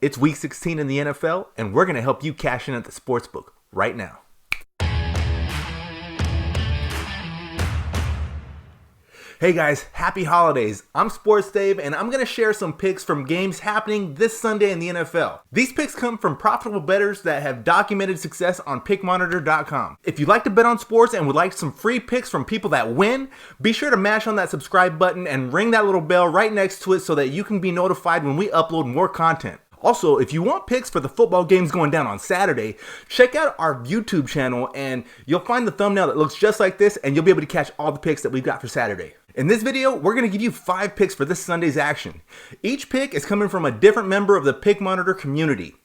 It's week 16 in the NFL, and we're going to help you cash in at the sportsbook right now. Hey guys, happy holidays. I'm Sports Dave, and I'm going to share some picks from games happening this Sunday in the NFL. These picks come from profitable bettors that have documented success on PickMonitor.com. If you'd like to bet on sports and would like some free picks from people that win, be sure to mash on that subscribe button and ring that little bell right next to it so that you can be notified when we upload more content. Also, if you want picks for the football games going down on Saturday, check out our YouTube channel and you'll find the thumbnail that looks just like this, and you'll be able to catch all the picks that we've got for Saturday. In this video, we're going to give you 5 picks for this Sunday's action. Each pick is coming from a different member of the Pick Monitor community.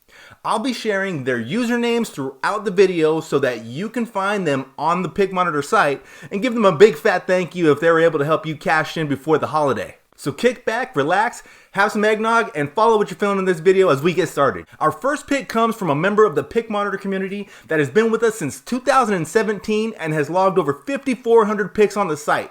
I'll be sharing their usernames throughout the video so that you can find them on the Pick Monitor site and give them a big fat thank you if they were able to help you cash in before the holiday. So kick back, relax, have some eggnog, and follow what you're feeling in this video as we get started. Our first pick comes from a member of the Pick Monitor community that has been with us since 2017 and has logged over 5,400 picks on the site.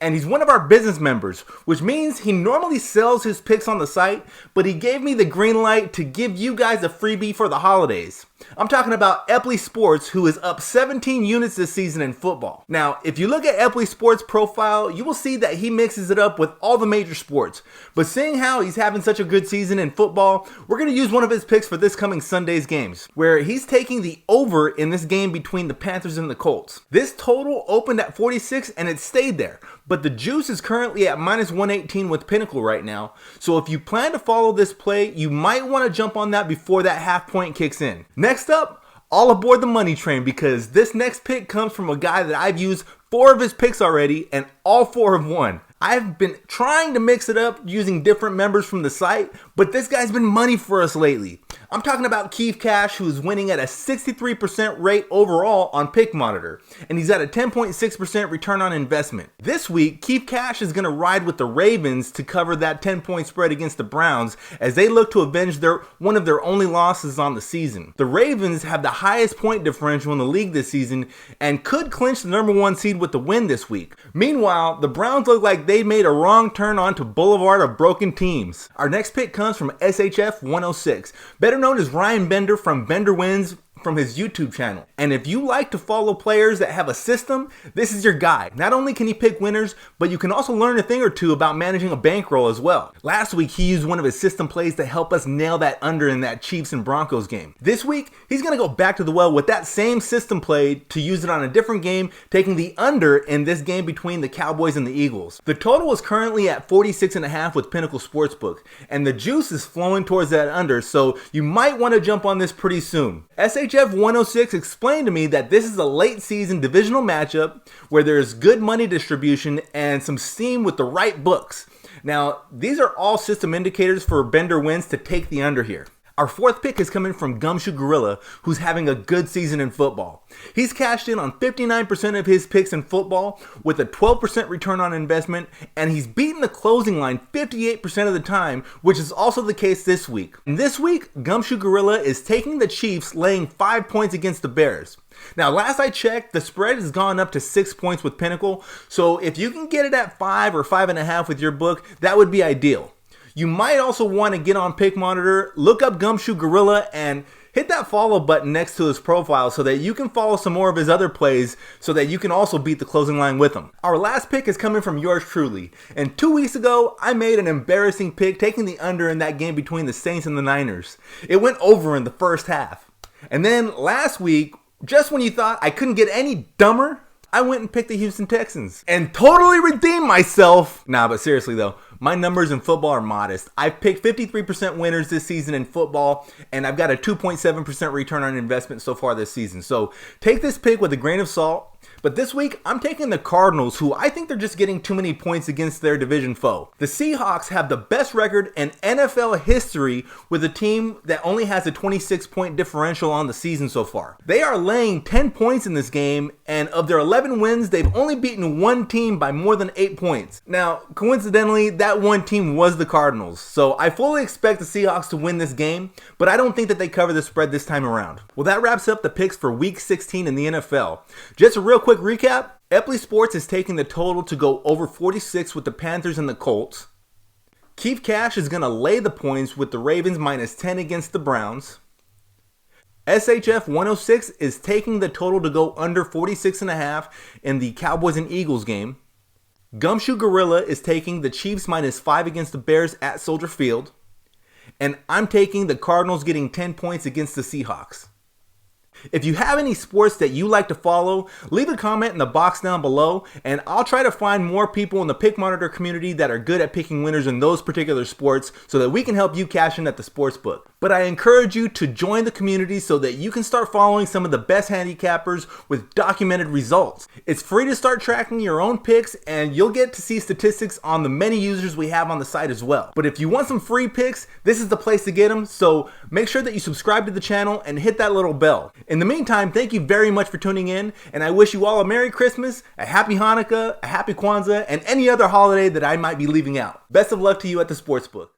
And he's one of our business members, which means he normally sells his picks on the site, but he gave me the green light to give you guys a freebie for the holidays. I'm talking about Epley Sports, who is up 17 units this season in football. Now, if you look at Epley Sports' profile, you will see that he mixes it up with all the major sports. But seeing how he's having such a good season in football, we're going to use one of his picks for this coming Sunday's games, where he's taking the over in this game between the Panthers and the Colts. This total opened at 46 and it stayed there, but the juice is currently at minus 118 with Pinnacle right now. So if you plan to follow this play, you might want to jump on that before that half point kicks in. Next up, all aboard the money train, because this next pick comes from a guy that I've used 4 of his picks already, and all 4 have won. I've been trying to mix it up using different members from the site, but this guy's been money for us lately. I'm talking about Keith Cash, who is winning at a 63% rate overall on Pick Monitor, and he's at a 10.6% return on investment. This week, Keith Cash is going to ride with the Ravens to cover that 10-point spread against the Browns as they look to avenge one of their only losses on the season. The Ravens have the highest point differential in the league this season and could clinch the number 1 seed with the win this week. Meanwhile, the Browns look like they made a wrong turn onto Boulevard of Broken Teams. Our next pick comes from SHF 106, better known as Ryan Bender from Bender Wins from his YouTube channel. And if you like to follow players that have a system, this is your guy. Not only can he pick winners, but you can also learn a thing or two about managing a bankroll as well. Last week, he used one of his system plays to help us nail that under in that Chiefs and Broncos game. This week, he's going to go back to the well with that same system play to use it on a different game, taking the under in this game between the Cowboys and the Eagles. The total is currently at 46.5 with Pinnacle Sportsbook, and the juice is flowing towards that under, so you might want to jump on this pretty soon. SHF 106 explained to me that this is a late season divisional matchup where there's good money distribution and some steam with the right books. Now, these are all system indicators for Bender Wins to take the under here. Our 4th pick is coming from Gumshoe Gorilla, who's having a good season in football. He's cashed in on 59% of his picks in football with a 12% return on investment, and he's beaten the closing line 58% of the time, which is also the case this week. And this week, Gumshoe Gorilla is taking the Chiefs, laying 5 points against the Bears. Now, last I checked, the spread has gone up to 6 points with Pinnacle, so if you can get it at 5 or 5.5 with your book, that would be ideal. You might also want to get on Pick Monitor, look up Gumshoe Gorilla, and hit that follow button next to his profile so that you can follow some more of his other plays so that you can also beat the closing line with him. Our last pick is coming from yours truly. And 2 weeks ago, I made an embarrassing pick taking the under in that game between the Saints and the Niners. It went over in the first half. And then last week, just when you thought I couldn't get any dumber, I went and picked the Houston Texans and totally redeemed myself. Nah, but seriously though, my numbers in football are modest. I've picked 53% winners this season in football, and I've got a 2.7% return on investment so far this season. So take this pick with a grain of salt. But this week, I'm taking the Cardinals, who I think they're just getting too many points against their division foe. The Seahawks have the best record in NFL history with a team that only has a 26-point differential on the season so far. They are laying 10 points in this game, and of their 11 wins, they've only beaten one team by more than 8 points. Now, coincidentally, that one team was the Cardinals, so I fully expect the Seahawks to win this game, but I don't think that they cover the spread this time around. Well, that wraps up the picks for Week 16 in the NFL. Just a real quick recap, Epley Sports is taking the total to go over 46 with the Panthers and the Colts. Keith Cash is going to lay the points with the Ravens -10 against the Browns. SHF 106 is taking the total to go under 46.5 in the Cowboys and Eagles game. Gumshoe Gorilla is taking the Chiefs -5 against the Bears at Soldier Field. And I'm taking the Cardinals getting 10 points against the Seahawks. If you have any sports that you like to follow, leave a comment in the box down below, and I'll try to find more people in the Pick Monitor community that are good at picking winners in those particular sports so that we can help you cash in at the sportsbook. But I encourage you to join the community so that you can start following some of the best handicappers with documented results. It's free to start tracking your own picks, and you'll get to see statistics on the many users we have on the site as well. But if you want some free picks, this is the place to get them, so make sure that you subscribe to the channel and hit that little bell. In the meantime, thank you very much for tuning in, and I wish you all a Merry Christmas, a Happy Hanukkah, a Happy Kwanzaa, and any other holiday that I might be leaving out. Best of luck to you at the Sportsbook.